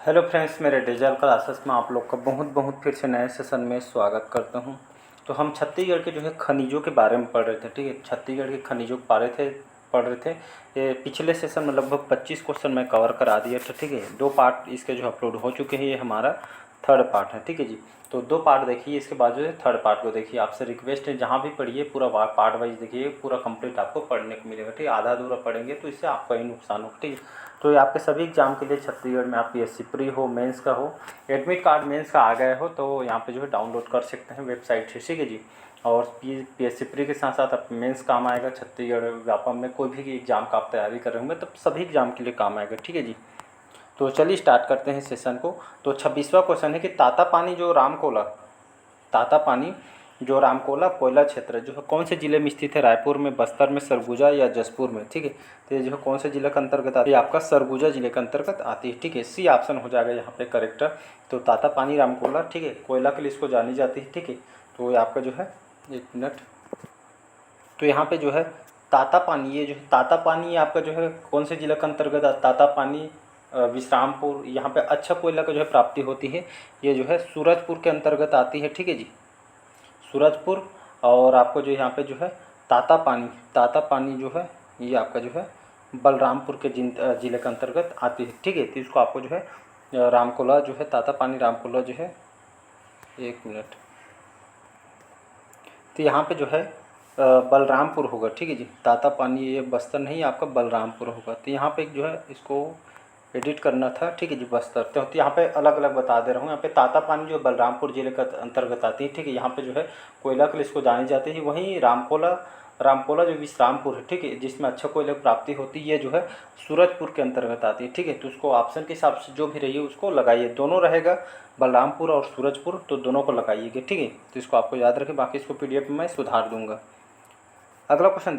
Hello friends, मेरे digital classes में आप लोग का बहुत बहुत फिर से नए सेशन में स्वागत करता हूं। तो हम छत्तीसगढ़ के जो है खनिजों के बारे में पढ़ रहे थे। ठीक है, छत्तीसगढ़ के खनिजों को पढ़ रहे थे। ये पिछले सेशन में लगभग 25 क्वेश्चन मैं कवर करा दिया था। ठीक है, 2 पार्ट इसके जो अपलोड हो चुके हैं, ये हमारा थर्ड पार्ट है। ठीक है जी, तो 2 पार्ट देखिए, इसके बाद जो है थर्ड पार्ट को देखिए। आपसे रिक्वेस्ट है, जहाँ भी पढ़िए पूरा पार्ट वाइज देखिए, पूरा कंप्लीट आपको पढ़ने को मिलेगा। ठीक है, आधा अधूरा पढ़ेंगे तो इससे आपका ही नुकसान होगा। ठीक है, तो ये आपके सभी एग्जाम के लिए छत्तीसगढ़ में, आप पीएससी प्री हो, मेंस का हो, एडमिट कार्ड मेंस का आ गए हो तो यहाँ पे जो है डाउनलोड कर सकते हैं वेबसाइट से। ठीक है जी, और पीएससी प्री के साथ साथ आप मेंस काम आएगा। छत्तीसगढ़ व्यापम में कोई भी एग्जाम का आप तैयारी कर रहे होंगे तो सभी एग्जाम के लिए काम आएगा। ठीक है जी, तो चलिए स्टार्ट करते हैं सेशन को। तो 26वां क्वेश्चन है कि तातापानी जो रामकोला कोयला क्षेत्र जो है कौन से जिले में स्थित है? रायपुर में, बस्तर में, सरगुजा या जसपुर में? ठीक है, तो ये जो है कौन से जिले के अंतर्गत आती है? आपका सरगुजा जिले के अंतर्गत आती है। ठीक है, सी ऑप्शन हो जाएगा यहाँ पे करेक्ट। तो तातापानी रामकोला, ठीक है, कोयला के लिए इसको जानी जाती है। ठीक है, तो ये आपका जो है, एक मिनट, तो यहाँ पे जो है तातापानी, ये जो है तातापानी आपका जो है कौन से जिले के अंतर्गत तातापानी विश्रामपुर, यहाँ पे अच्छा कोयला का जो है प्राप्ति होती है। ये जो है सूरजपुर के अंतर्गत आती है। ठीक है जी, सूरजपुर। और आपको जो यहाँ पे जो है तातापानी जो है ये आपका जो है बलरामपुर के जिले के अंतर्गत आती है। ठीक है, तो इसको आपको जो है रामकोला जो है, तातापानी रामकोला जो है, एक मिनट, तो यहाँ पे जो है बलरामपुर होगा। ठीक है जी, तातापानी ये बस्तर नहीं, आपका बलरामपुर होगा। तो यहाँ पे जो है इसको एडिट करना था। ठीक है जी, बस्तर। तो यहाँ पे अलग अलग बता दे रहा हूँ। यहाँ पे तातापानी जो बलरामपुर जिले का अंतर्गत आती है। ठीक है, यहाँ पे जो है कोयला के लिए इसको जानी जाती है। वहीं रामकोला जो विश्रामपुर है, ठीक है, जिसमें अच्छा कोयला की प्राप्ति होती है, ये जो है सूरजपुर के अंतर्गत आती है। ठीक है, तो उसको ऑप्शन के हिसाब से जो भी रही है उसको लगाइए, दोनों रहेगा बलरामपुर और सूरजपुर, तो दोनों को लगाइएगा। ठीक है, तो इसको आपको याद रखें, बाकी इसको पीडीएफ में मैं सुधार दूंगा। अगला क्वेश्चन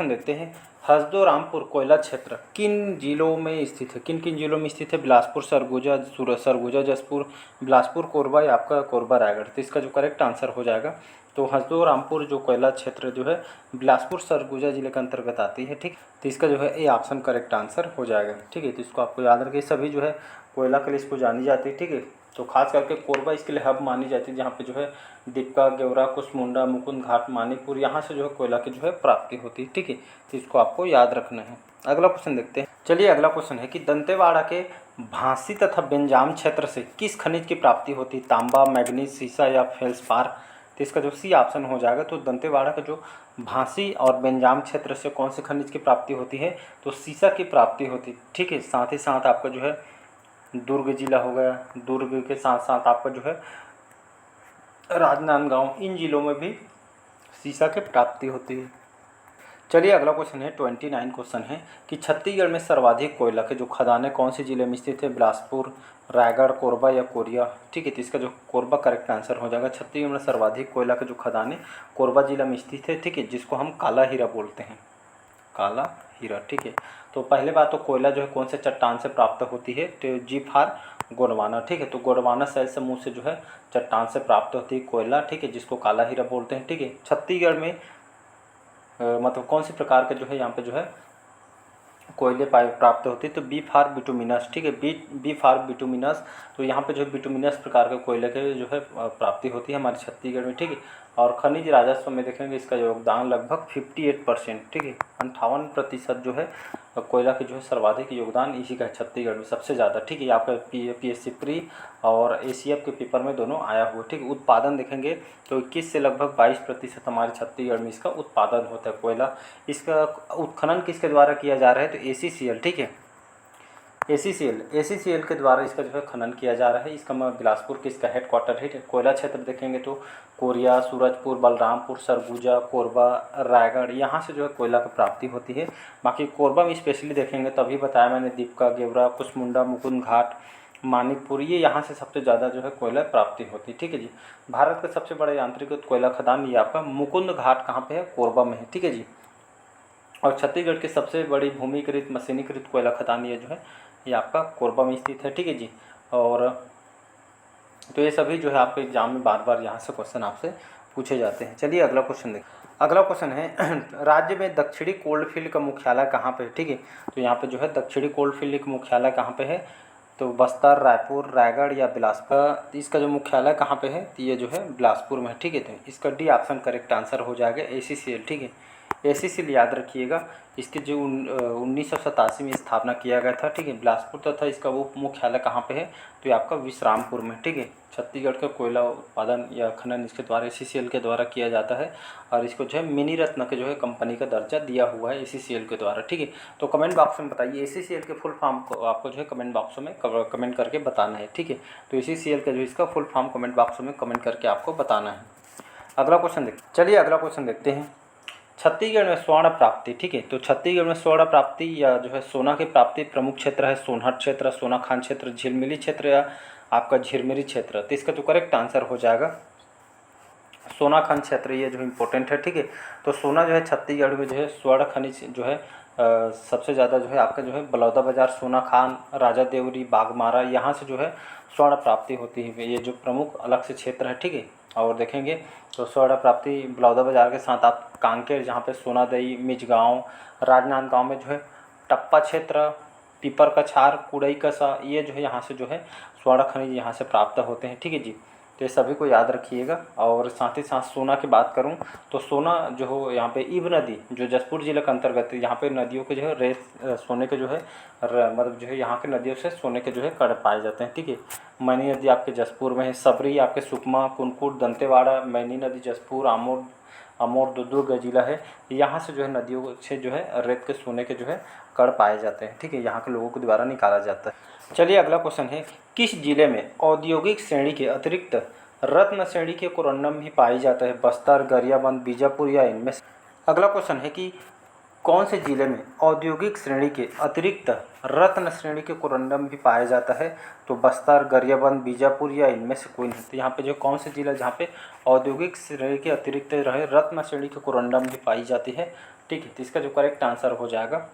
देखते हैं। हसदो-रामपुर कोयला क्षेत्र किन जिलों में स्थित है? किन किन जिलों में स्थित है? बिलासपुर, सरगुजा, जसपुर, बिलासपुर, कोरबा या आपका कोरबा रायगढ़? तो इसका जो करेक्ट आंसर हो जाएगा, तो हसदो-रामपुर जो कोयला क्षेत्र जो है बिलासपुर सरगुजा जिले के अंतर्गत आती है। ठीक, तो इसका जो है ए ऑप्शन करेक्ट आंसर हो जाएगा। ठीक है, तो इसको आपको याद रखिए, सभी जो है कोयला के लिए इसको जानी जाती है। ठीक है, तो खास करके कोरबा इसके लिए हब मानी जाती है, जहाँ पे जो है दीपका, गेवरा, कुसमुंडा, मुकुंद घाट, मानिकपुर, यहाँ से जो है कोयला की जो है प्राप्ति होती है। ठीक है, तो इसको आपको याद रखना है। अगला क्वेश्चन देखते हैं। चलिए, अगला क्वेश्चन है कि दंतेवाड़ा के भांसी तथा बेंजाम क्षेत्र से किस खनिज की प्राप्ति होती है? तांबा, मैग्नीज, सीसा या फेल्सपार? तो इसका जो सी ऑप्शन हो जाएगा। तो दंतेवाड़ा का जो भांसी और बेंजाम क्षेत्र से कौन से खनिज की प्राप्ति होती है? तो सीसा की प्राप्ति होती है। ठीक है, साथ ही साथ आपका जो है दुर्ग जिला हो गया, दुर्ग के साथ साथ आपका जो है राजनांदगांव, इन जिलों में भी सीसा की प्राप्ति होती है। चलिए, अगला क्वेश्चन है 29 क्वेश्चन है कि छत्तीसगढ़ में सर्वाधिक कोयला के जो खदानें कौन से जिले में स्थित है? बिलासपुर, रायगढ़, कोरबा या कोरिया? ठीक है, तो इसका जो कोरबा करेक्ट आंसर हो जाएगा। छत्तीसगढ़ में सर्वाधिक कोयला के जो खदानें कोरबा जिला में स्थित है। ठीक है, जिसको हम काला हीरा बोलते हैं, काला हीरा। ठीक है, तो पहले बात तो कोयला जो है कौन से चट्टान से प्राप्त होती है? तो जी फॉर गोंडवाना। ठीक है, तो गोंडवाना शैल समूह से जो है चट्टान से प्राप्त होती है कोयला। ठीक है, जिसको काला हीरा बोलते हैं। ठीक है, छत्तीसगढ़ में मतलब कौन सी प्रकार के जो है यहाँ पे जो है कोयले प्राप्त होती है? तो बी फॉर बिटुमिनस। ठीक है, बी फॉर बिटुमिनस। तो यहाँ पे जो है बिटुमिनस प्रकार के कोयले के जो है प्राप्ति होती है हमारे छत्तीसगढ़ में। ठीक है, और खनिज राजस्व में देखेंगे इसका योगदान लगभग 58%। ठीक है, 58% जो है कोयला की जो है सर्वाधिक योगदान इसी का है छत्तीसगढ़ में, सबसे ज़्यादा। ठीक है, आपका पीएससी प्री और एसीएफ के पेपर में दोनों आया हुआ। ठीक है, उत्पादन देखेंगे तो 21 से लगभग 22% हमारे छत्तीसगढ़ में इसका उत्पादन होता है कोयला। इसका उत्खनन किसके द्वारा किया जा रहा है? तो एसीसीएल। ठीक है, एसीसीएल के द्वारा इसका जो है खनन किया जा रहा है। इसका बिलासपुर के इसका हेडक्वार्टर है। कोयला क्षेत्र देखेंगे तो कोरिया, सूरजपुर, बलरामपुर, सरगुजा, कोरबा, रायगढ़, यहाँ से जो है कोयला की प्राप्ति होती है। बाकी कोरबा में स्पेशली देखेंगे तो अभी बताया मैंने, दीपका, गेवरा, कुसमुंडा, मुकुंद घाट, मानिकपुर, ये यहाँ से सबसे ज़्यादा जो है कोयला प्राप्ति होती है। ठीक है जी, भारत का सबसे बड़ा यांत्रिक कोयला खदान ये आपका मुकुंद घाट कहाँ पे है? कोरबा में है। ठीक है जी, और छत्तीसगढ़ की सबसे बड़ी भूमिकृत मशीनीकृत कोयला खदान ये जो है ये आपका कोरबा में स्थित है। ठीक है जी, और तो ये सभी जो है आपके एग्जाम में बार बार यहाँ से क्वेश्चन आपसे पूछे जाते हैं। चलिए, अगला क्वेश्चन देखिए। अगला क्वेश्चन है राज्य में दक्षिणी कोलफील्ड का मुख्यालय कहाँ पे है? ठीक है, तो यहाँ पे जो है दक्षिणी कोलफील्ड का मुख्यालय कहाँ पे है? तो बस्तर, रायपुर, रायगढ़ या बिलासपुर। इसका जो मुख्यालय कहाँ पे है, तो ये जो है बिलासपुर में है, ठीक है। तो इसका डी ऑप्शन करेक्ट आंसर हो जाएगा ACCL, ठीक है। ACCL याद रखिएगा, इसके जो 1987 में स्थापना किया गया था, ठीक है, बिलासपुर तथा इसका वो मुख्यालय कहाँ पे है, तो ये आपका विश्रामपुर में, ठीक है। छत्तीसगढ़ का कोयला उत्पादन या खनन इसके द्वारा ACCL के द्वारा किया जाता है, और इसको जो है मिनी रत्न के जो है कंपनी का दर्जा दिया हुआ है ACCL के द्वारा, ठीक है। तो कमेंट बॉक्स में बताइए ACCL के फुल फॉर्म को, आपको जो है कमेंट बॉक्स में कमेंट करके बताना है, ठीक है। तो ACCL का जो इसका फुल फॉर्म कमेंट बॉक्स में कमेंट करके आपको बताना है। अगला क्वेश्चन चलिए अगला क्वेश्चन देखते हैं। छत्तीसगढ़ में स्वर्ण प्राप्ति, ठीक है। तो छत्तीसगढ़ में स्वर्ण प्राप्ति या जो है सोना की प्राप्ति प्रमुख क्षेत्र है सोनहट क्षेत्र, सोनाखान क्षेत्र, झिलमिली क्षेत्र या आपका झिरमिरी क्षेत्र। तो इसका जो करेक्ट आंसर हो जाएगा सोनाखान क्षेत्र, ये जो इम्पोर्टेंट है, ठीक है। तो सोना जो है छत्तीसगढ़ में जो है स्वर्ण खनिज जो है सबसे ज़्यादा जो है आपका जो है बलौदाबाजार, सोनाखान, राजा देवरी, बाघमारा, यहाँ से जो है स्वर्ण प्राप्ति होती है। ये जो प्रमुख अलग से क्षेत्र है, ठीक है। और देखेंगे तो स्वर्ण प्राप्ति बलौदाबाजार के साथ आप कांकेर, जहाँ पे सोनादई, मिचगांव, राजनांदगांव में जो है टप्पा क्षेत्र, पीपर कछार, कुड़ई कसा, ये जो है यहाँ से जो है स्वर्ण खनिज यहाँ से प्राप्त होते हैं, ठीक है जी। तो ये सभी को याद रखिएगा। और साथ ही साथ सोना की बात करूं तो सोना जो हो यहाँ पे इब नदी जो जसपुर जिले के अंतर्गत, यहाँ पे नदियों के जो है रेत सोने के जो है मतलब जो है यहाँ के नदियों से सोने के जो है कण पाए जाते हैं, ठीक है। मैनी नदी आपके जसपुर में है, सबरी आपके सुकमा, कुनकुट, दंतेवाड़ा, मैनी नदी जसपुर, अमोर दुर्ग जिला है। यहाँ से जो है नदियों से जो है रेत के सोने के जो है कण पाए जाते हैं, ठीक है। यहाँ के लोगों को द्वारा निकाला जाता है। चलिए अगला क्वेश्चन है, किस जिले में औद्योगिक श्रेणी के अतिरिक्त रत्न श्रेणी के कोरंडम भी पाई जाता है, बस्तर, गरियाबंद, बीजापुर या इनमें से। अगला क्वेश्चन है कि कौन से जिले में औद्योगिक श्रेणी के अतिरिक्त रत्न श्रेणी के कोरंडम भी पाया जाता है, तो बस्तर, गरियाबंद, बीजापुर या इनमें से कोई नहीं। तो यहाँ पे जो कौन से जिला जहाँ पे औद्योगिक श्रेणी के अतिरिक्त रहे रत्न श्रेणी के कोरंडम भी पाई जाती है, ठीक है। तो इसका जो करेक्ट आंसर हो जाएगा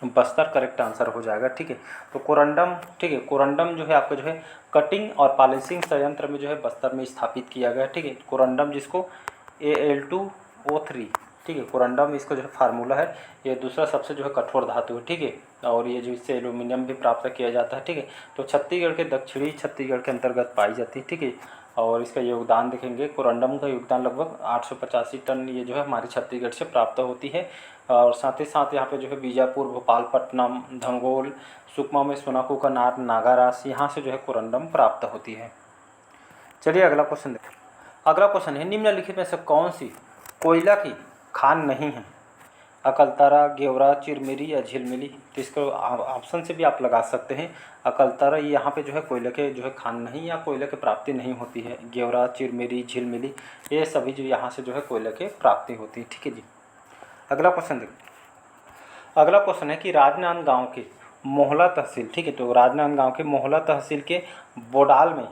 बस्तर करेक्ट आंसर हो जाएगा, ठीक है। तो कोरंडम, ठीक है, कोरंडम जो है आपका जो है कटिंग और पॉलिशिंग संयंत्र में जो है बस्तर में स्थापित किया गया है, ठीक है। कोरंडम जिसको Al2O3, ठीक है, कोरंडम इसका जो है फार्मूला है। ये दूसरा सबसे जो है कठोर धातु है, ठीक है। और ये जो इससे एल्यूमिनियम भी प्राप्त किया जाता है, ठीक है। तो छत्तीसगढ़ के दक्षिणी छत्तीसगढ़ के अंतर्गत पाई जाती है, ठीक है। और इसका योगदान देखेंगे, कोरंडम का योगदान लगभग 885 टन ये जो है हमारे छत्तीसगढ़ से प्राप्त होती है। और साथ ही साथ यहाँ पे जो है बीजापुर, भोपालपट्टनम, धंगोल, सुकमा में सोनाकू का नार, नागारास, यहाँ से जो है कोरंडम प्राप्त होती है। चलिए अगला क्वेश्चन देखें। अगला क्वेश्चन है, निम्नलिखित में से कौन सी कोयला की खान नहीं है, अकलतरा, गेवरा, चिरमिरी या झिलमिली। तो इसको ऑप्शन से भी आप लगा सकते हैं। अकलतरा यहाँ पे जो है कोयले के जो है खान नहीं या कोयले की प्राप्ति नहीं होती है। गेवरा, चिरमिरी, झिलमिली ये सभी जो यहाँ से जो है कोयले की प्राप्ति होती है, ठीक है जी। अगला क्वेश्चन देखिए। अगला क्वेश्चन है कि राजनांदगांव के मोहला तहसील, ठीक है। तो राजनांदगांव के मोहला तहसील के बोडाल में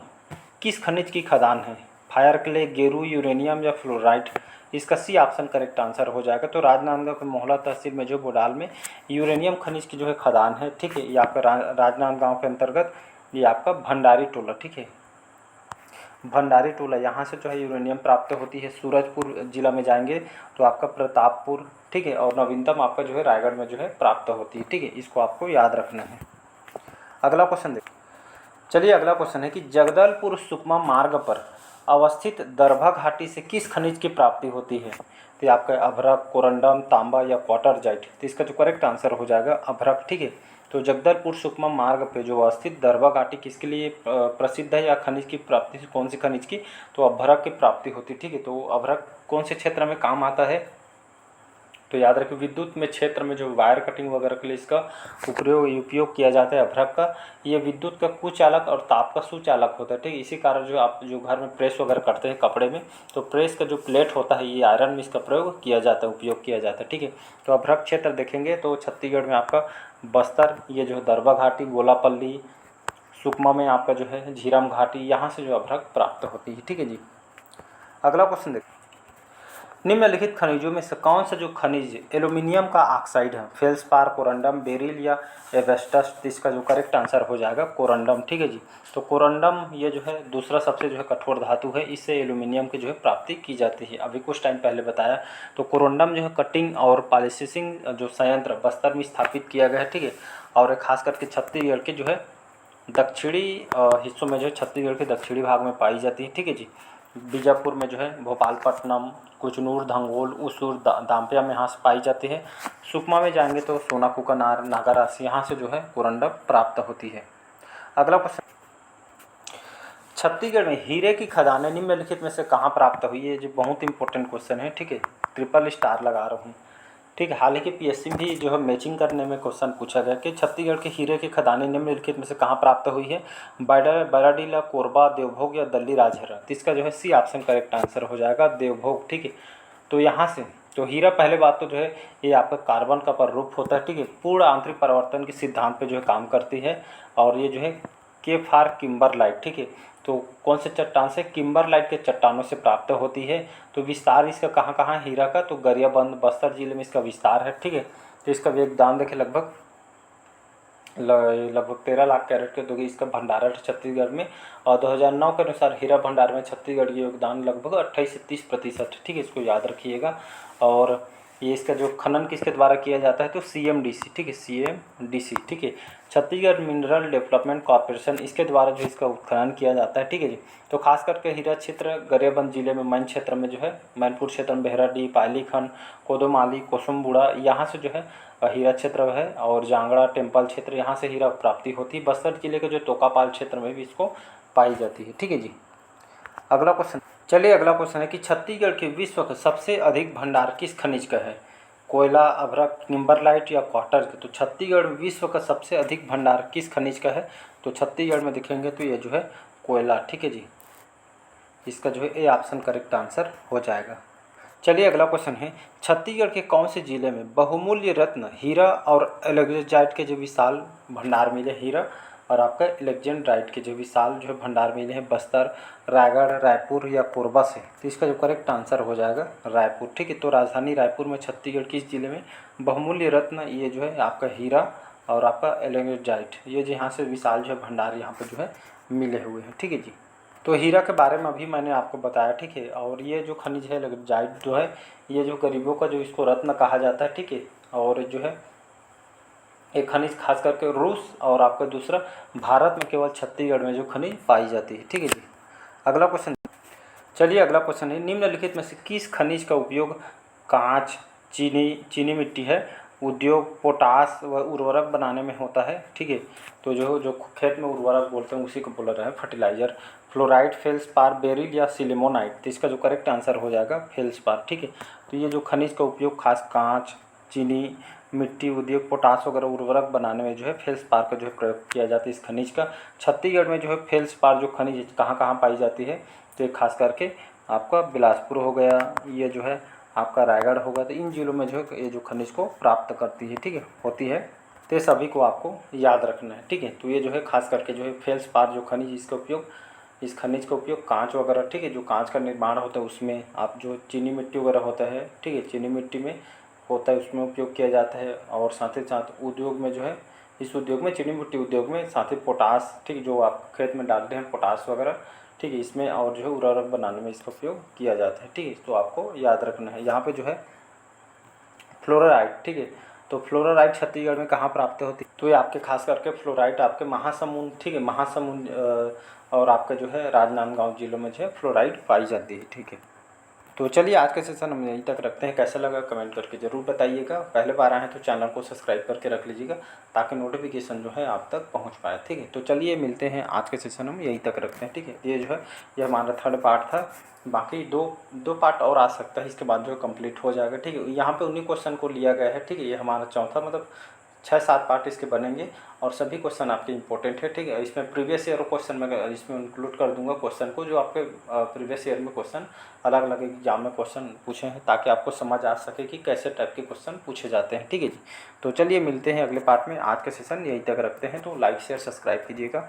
किस खनिज की खदान है, फायर क्ले, गेरू, यूरेनियम या फ्लोराइड। इसका सी ऑप्शन करेक्ट आंसर हो जाएगा। तो राजनांदगांव के मोहला तहसील में जो बोडाल में यूरेनियम खनिज की जो है खदान है, ठीक है। ये आपका राजनांदगांव के अंतर्गत ये आपका भंडारी टोला, ठीक है, भंडारी टोला यहाँ से जो है यूरेनियम प्राप्त होती है। सूरजपुर जिला में जाएंगे तो आपका प्रतापपुर, ठीक है। और नवीनतम आपका जो है रायगढ़ में जो है प्राप्त होती है, ठीक है। इसको आपको याद रखना है। अगला क्वेश्चन देखिए। चलिए अगला क्वेश्चन है कि जगदलपुर सुकमा मार्ग पर अवस्थित दरभा घाटी से किस खनिज की प्राप्ति होती है। तो आपका अभ्रक, कोरंडम, तांबा या क्वाटरजाइट। तो इसका जो करेक्ट आंसर हो जाएगा अभ्रक, ठीक है। तो जगदलपुर सुकमा मार्ग पे जो अवस्थित दरभा घाटी किसके लिए प्रसिद्ध है या खनिज की प्राप्ति से कौन सी खनिज की, तो अभ्रक की प्राप्ति होती है, ठीक है। तो अभ्रक कौन से क्षेत्र में काम आता है, तो याद रखिए विद्युत में क्षेत्र में जो वायर कटिंग वगैरह के लिए इसका उपयोग किया जाता है अभ्रक का। ये विद्युत का कुचालक और ताप का सुचालक होता है, ठीक है। इसी कारण जो आप जो घर में प्रेस वगैरह करते हैं कपड़े में, तो प्रेस का जो प्लेट होता है ये आयरन में इसका प्रयोग किया जाता है, उपयोग किया जाता है, ठीक है। तो अभ्रक क्षेत्र देखेंगे तो छत्तीसगढ़ में आपका बस्तर, ये जो है दरभा घाटी, गोलापल्ली, सुकमा में आपका जो है झीरम घाटी, यहाँ से जो अभ्रक प्राप्त होती है, ठीक है जी। अगला क्वेश्चन देखिए। निम्नलिखित खनिजों में से कौन सा जो खनिज एल्यूमिनियम का ऑक्साइड है, फेल्सपार, कोरंडम, बेरिल या एवेस्टस। इसका जो करेक्ट आंसर हो जाएगा कोरंडम, ठीक है जी। तो कोरंडम ये जो है दूसरा सबसे जो है कठोर धातु है, इससे एल्यूमिनियम की जो है प्राप्ति की जाती है। अभी कुछ टाइम पहले बताया। तो कोरंडम जो है कटिंग और पॉलिशिंग जो संयंत्र बस्तर में स्थापित किया गया है, ठीक है। और खास करके छत्तीसगढ़ के जो है दक्षिणी हिस्सों में जो है छत्तीसगढ़ के दक्षिणी भाग में पाई जाती है, ठीक है जी। बीजापुर में जो है, भोपालपट्टनम, कुचनूर, धंगोल, उसूर, दाम्पिया में यहाँ से पाई जाती है। सुकमा में जाएंगे तो सोनाकुकनार, नागारासी, यहाँ से जो है कोरंडम प्राप्त होती है। अगला क्वेश्चन, छत्तीसगढ़ में हीरे की खदानें निम्नलिखित में से कहाँ प्राप्त हुई है? जो बहुत इंपॉर्टेंट क्वेश्चन है, ठीक है, ट्रिपल स्टार लगा रहा हूँ, ठीक है। हाल ही के पीएससी में भी जो है मैचिंग करने में क्वेश्चन पूछा गया कि छत्तीसगढ़ के हीरे की खदानें निम्नलिखित में से कहाँ प्राप्त हुई है? बराडीला, कोरबा, देवभोग या दल्ली राजहरा। तो इसका जो है सी ऑप्शन करेक्ट आंसर हो जाएगा, देवभोग, ठीक है। तो यहाँ से तो हीरा, पहले बात तो जो है ये आपका कार्बन का प्ररूप होता है, ठीक है, पूर्ण आंतरिक परिवर्तन के सिद्धांत पे जो है काम करती है। और ये जो है के फार किम्बरलाइट, ठीक है, तो कौन से चट्टान से? किम्बरलाइट के चट्टानों से प्राप्त होती है। तो विस्तार इसका कहाँ कहाँ है हीरा का? तो गरियाबंद, बस्तर जिले में इसका विस्तार है, ठीक है। तो इसका योगदान देखें लगभग 13 लाख कैरेट के दोगे इसका भंडारण है छत्तीसगढ़ में। और 2009 के अनुसार हीरा भंडार में छत्तीसगढ़ की योगदान लगभग 28 से 30%, ठीक है, इसको याद रखिएगा। और ये इसका जो खनन किसके द्वारा किया जाता है? तो CMDC, ठीक है, CMDC, ठीक है, छत्तीसगढ़ मिनरल डेवलपमेंट कॉर्पोरेशन, इसके द्वारा जो इसका उत्खनन किया जाता है, ठीक है जी। तो खास करके हीरा क्षेत्र गरियाबंद जिले में मैन क्षेत्र में जो है, मैनपुर क्षेत्र में बेहराडीह, पालीखंड, कोदोमाली, कोसुमबुड़ा, यहाँ से जो है हीरा क्षेत्र है। और जांगड़ा टेम्पल क्षेत्र, यहाँ से हीरा प्राप्ति होती है। बस्तर जिले के जो तोकापाल क्षेत्र में भी इसको पाई जाती है, ठीक है जी। अगला क्वेश्चन, चलिए अगला क्वेश्चन है कि छत्तीसगढ़ के विश्व का सबसे अधिक भंडार किस खनिज का है? कोयला, अभ्रक, किम्बरलाइट या क्वार्टर? तो छत्तीसगढ़ में विश्व का सबसे अधिक भंडार किस खनिज का है? तो छत्तीसगढ़ में देखेंगे तो ये जो है कोयला, ठीक है जी। इसका जो है ए ऑप्शन करेक्ट आंसर हो जाएगा। चलिए अगला क्वेश्चन है, छत्तीसगढ़ के कौन से जिले में बहुमूल्य रत्न, हीरा और एलेक्जेंड्राइट के जो विशाल भंडार मिले? हीरा और आपका एलेक्जेंड्राइट के जो विशाल जो है भंडार मिले हैं? बस्तर, रायगढ़, रायपुर या कोरबा से? तो इसका जो करेक्ट आंसर हो जाएगा रायपुर, ठीक है। तो राजधानी रायपुर में छत्तीसगढ़ किस जिले में बहुमूल्य रत्न, ये जो है आपका हीरा और आपका एलेक्जेंड्राइट, ये जो यहाँ से विशाल जो है भंडार यहाँ पर जो है मिले हुए हैं, ठीक है जी। तो हीरा के बारे में अभी मैंने आपको बताया, ठीक है। और ये जो खनिज है एलेक्जेंड्राइट जो है, ये जो गरीबों का जो इसको रत्न कहा जाता है, ठीक है। और जो है एक खनिज खास करके रूस और आपका दूसरा भारत में केवल छत्तीसगढ़ में जो खनिज पाई जाती है, ठीक है जी। अगला क्वेश्चन, चलिए अगला क्वेश्चन है, निम्नलिखित में से किस खनिज का उपयोग कांच, चीनी मिट्टी है, उद्योग, पोटास व उर्वरक बनाने में होता है, ठीक है। तो जो खेत में उर्वरक बोलते हैं उसी को बोल रहा है फर्टिलाइजर। फ्लोराइड, फेल्सपार, बेरिल या सिलिमोनाइट? तो इसका जो करेक्ट आंसर हो जाएगा फेल्सपार, ठीक है। तो ये जो खनिज का उपयोग खास कांच, चीनी मिट्टी, उद्योग, पोटास वगैरह उर्वरक बनाने में जो है फेल्सपार का जो है प्रयोग किया जाता है इस खनिज का। छत्तीसगढ़ में जो है फेल्सपार जो खनिज कहाँ कहाँ पाई जाती है? तो ये खास करके आपका बिलासपुर हो गया, ये जो है आपका रायगढ़ होगा, तो इन जिलों में जो है ये जो खनिज को प्राप्त करती है, ठीक है, होती है। तो ये सभी को आपको याद रखना है, ठीक है। तो ये जो है खास करके जो है फेल्सपार जो खनिज, इसका उपयोग, इस खनिज का उपयोग कांच वगैरह, ठीक है, जो कांच का निर्माण होता है उसमें, आप जो चीनी मिट्टी वगैरह होता है, ठीक है, चीनी मिट्टी में होता है उसमें उपयोग किया जाता है। और साथ ही साथ उद्योग में जो है, इस उद्योग में, चीनी मिट्टी उद्योग में, साथ ही पोटास, ठीक है, जो आप खेत में डालते हैं पोटास वगैरह, ठीक है, इसमें और जो है उर्वरक बनाने में इसका उपयोग किया जाता है, ठीक है। तो आपको याद रखना है। यहाँ पे जो है फ्लोराइड, ठीक है, तो फ्लोराइड छत्तीसगढ़ में कहाँ प्राप्त होती है? तो ये आपके खास करके फ्लोराइड आपके महासमुंद, ठीक है, महासमुंद और आपका जो है राजनांदगांव जिलों में जो है फ्लोराइड पाई जाती है, ठीक है। तो चलिए आज का सेशन हम यहीं तक रखते हैं। कैसा लगा कमेंट करके ज़रूर बताइएगा। पहले बार आए हैं तो चैनल को सब्सक्राइब करके रख लीजिएगा ताकि नोटिफिकेशन जो है आप तक पहुंच पाए, ठीक है। तो चलिए मिलते हैं, आज के सेशन हम यहीं तक रखते हैं, ठीक है। ये जो है ये हमारा 3rd पार्ट था, बाकी दो पार्ट और आ सकता है, इसके बाद जो कंप्लीट हो जाएगा, ठीक है। यहाँ पे उन्हीं क्वेश्चन को लिया गया है, ठीक है। ये हमारा चौथा, मतलब 6-7 पार्ट इसके बनेंगे और सभी क्वेश्चन आपके इंपॉर्टेंट है, ठीक है। इसमें प्रीवियस ईयर क्वेश्चन मैं इसमें इंक्लूड कर दूंगा क्वेश्चन को, जो आपके प्रीवियस ईयर में क्वेश्चन अलग अलग एग्जाम में क्वेश्चन पूछे हैं, ताकि आपको समझ आ सके कि कैसे टाइप के क्वेश्चन पूछे जाते हैं, ठीक है जी। तो चलिए मिलते हैं अगले पार्ट में। आज का सेशन यहीं तक रखते हैं, तो लाइक शेयर सब्सक्राइब कीजिएगा।